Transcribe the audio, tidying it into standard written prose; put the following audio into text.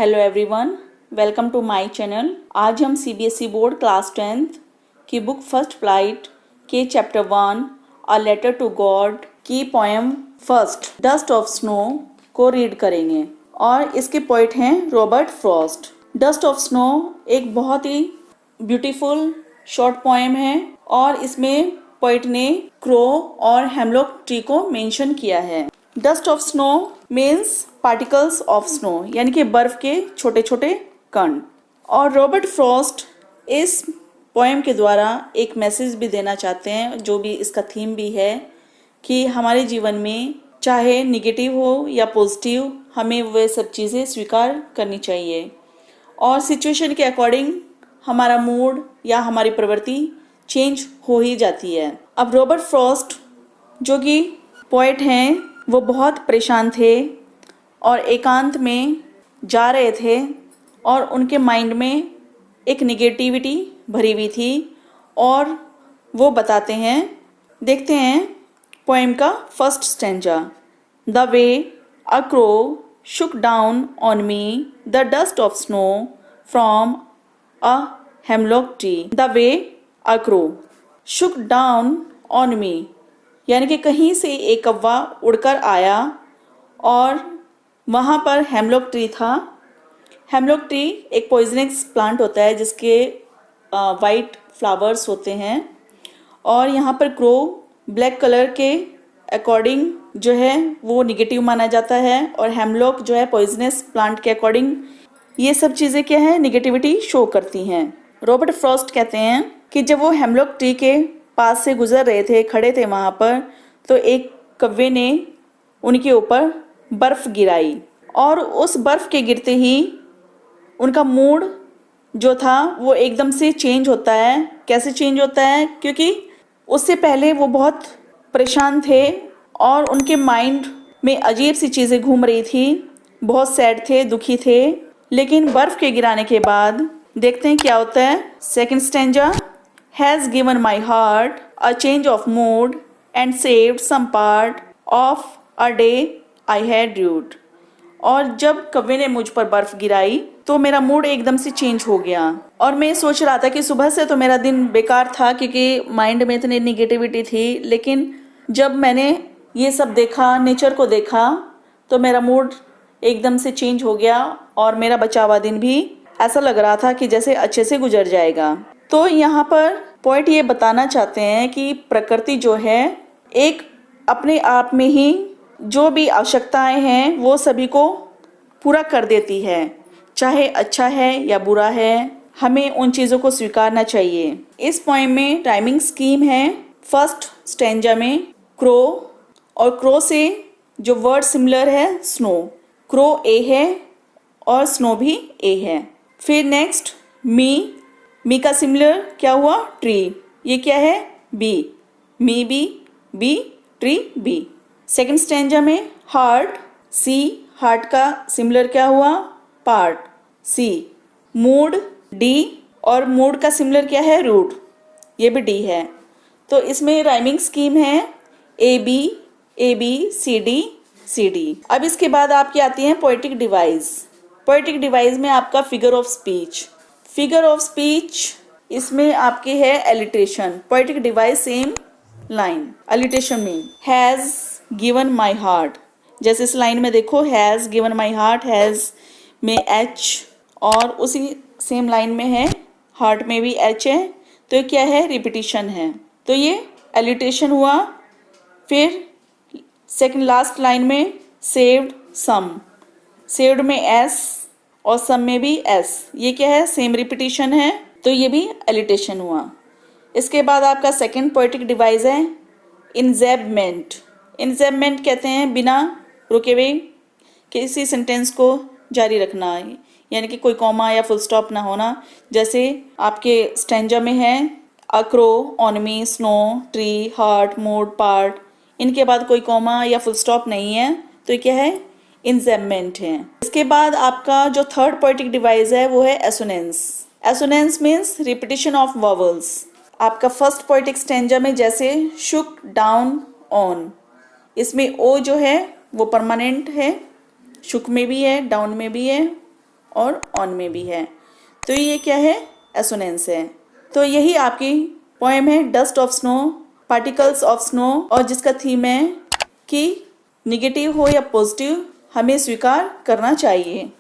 Hello everyone, welcome to my channel. आज हम CBSE board class 10th की book first flight के chapter 1 a letter to God की poem first dust of snow को read करेंगे और इसके पोइट हैं Robert Frost. Dust of snow एक बहुत ही ब्यूटीफुल शॉर्ट पोएम है और इसमें पोइट ने क्रो और हेमलॉक ट्री को मेंशन किया है। Dust of snow means particles of snow, यानी कि बर्फ के छोटे छोटे कण। और रॉबर्ट फ्रॉस्ट इस पोएम के द्वारा एक मैसेज भी देना चाहते हैं, जो भी इसका थीम भी है कि हमारे जीवन में चाहे निगेटिव हो या पॉजिटिव, हमें वे सब चीज़ें स्वीकार करनी चाहिए और सिचुएशन के अकॉर्डिंग हमारा मूड या हमारी प्रवृत्ति चेंज हो ही जाती है। अब रॉबर्ट फ्रॉस्ट जो कि पोएट हैं, वो बहुत परेशान थे और एकांत में जा रहे थे और उनके माइंड में एक निगेटिविटी भरी हुई थी और वो बताते हैं। देखते हैं पोएम का first stanza. The way a crow shook down on me the dust of snow from a hemlock tree. The way a crow shook down on me, यानी कि कहीं से एक कौवा उड़कर आया और वहाँ पर हेमलॉक ट्री था। हेमलॉक ट्री एक पॉइजनस प्लांट होता है जिसके वाइट फ्लावर्स होते हैं और यहाँ पर क्रो ब्लैक कलर के अकॉर्डिंग जो है वो निगेटिव माना जाता है और हेमलॉक जो है पॉइजनस प्लांट के अकॉर्डिंग ये सब चीज़ें क्या है, निगेटिविटी शो करती हैं। रॉबर्ट फ्रॉस्ट कहते हैं कि जब वो हेमलॉक ट्री के पास से गुजर रहे थे, खड़े थे वहाँ पर, तो एक कौवे ने उनके ऊपर बर्फ़ गिराई और उस बर्फ़ के गिरते ही उनका मूड जो था वो एकदम से चेंज होता है। कैसे चेंज होता है? क्योंकि उससे पहले वो बहुत परेशान थे और उनके माइंड में अजीब सी चीज़ें घूम रही थी, बहुत सैड थे, दुखी थे। लेकिन बर्फ़ के गिराने के बाद देखते हैं क्या होता है। Second stanza. Has given my heart a change of mood and saved some part of a day I had rued. और जब कौवे ने मुझ पर बर्फ़ गिराई तो मेरा मूड एकदम से चेंज हो गया और मैं सोच रहा था कि सुबह से तो मेरा दिन बेकार था क्योंकि माइंड में इतनी निगेटिविटी थी, लेकिन जब मैंने ये सब देखा, नेचर को देखा, तो मेरा मूड एकदम से चेंज हो गया और मेरा बचा हुआ दिन भी ऐसा लग रहा था कि जैसे अच्छे से गुजर जाएगा। तो यहाँ पर पॉइंट ये बताना चाहते हैं कि प्रकृति जो है एक अपने आप में ही जो भी आवश्यकताएं हैं वो सभी को पूरा कर देती है, चाहे अच्छा है या बुरा है, हमें उन चीज़ों को स्वीकारना चाहिए। इस पोएम में राइमिंग स्कीम है। फर्स्ट स्टैंजा में क्रो और क्रो से जो वर्ड सिमिलर है स्नो, क्रो ए है और स्नो भी ए है। फिर नेक्स्ट मी का सिमिलर क्या हुआ? ट्री, ये क्या है? B, me B, tree B. Second stanza में हार्ट सी, हार्ट का सिमिलर क्या हुआ? Part C. मूड डी और मूड का सिमिलर क्या है? रूट, ये भी डी है। तो इसमें राइमिंग स्कीम है ए बी सी डी। अब इसके बाद आपकी आती है पोएटिक डिवाइस। पोएटिक डिवाइस में आपका फिगर ऑफ स्पीच इसमें आपके है alliteration. Poetic device same line. Alliteration में हैज़ गिवन माई हार्ट, जैसे इस लाइन में देखो has given my heart, has में एच और उसी सेम लाइन में है हार्ट में भी एच है, तो ये क्या है? रिपीटिशन है, तो ये एलिट्रेशन हुआ। फिर सेकंड लास्ट लाइन में सेव्ड सम, सेव्ड में एस और सम में भी एस, ये क्या है? सेम रिपीटिशन है, तो ये भी एलिट्रेशन हुआ। इसके बाद आपका सेकंड पोएटिक डिवाइस है इंजैबमेंट। इंजैबमेंट कहते हैं बिना रुके हुए किसी सेंटेंस को जारी रखना, यानी कि कोई कॉमा या फुल स्टॉप ना होना। जैसे आपके स्टैंजा में है a crow on me, snow, tree, heart, mood, part, इनके बाद कोई कॉमा या फुल स्टॉप नहीं है, तो ये क्या है? इंजैबमेंट है। इसके बाद आपका जो थर्ड पोएटिक डिवाइस है वो है assonance. Assonance means repetition of vowels. आपका फर्स्ट पोएटिक स्टैंजा में जैसे शुक डाउन ऑन, इसमें ओ जो है वो परमानेंट है, शुक में भी है, डाउन में भी है, और ऑन में भी है, तो ये क्या है, एसोनेंस है। तो यही आपकी पोएम है dust of snow, particles of snow, और जिसका थीम है कि निगेटिव हो या पॉजिटिव हमें स्वीकार करना चाहिए।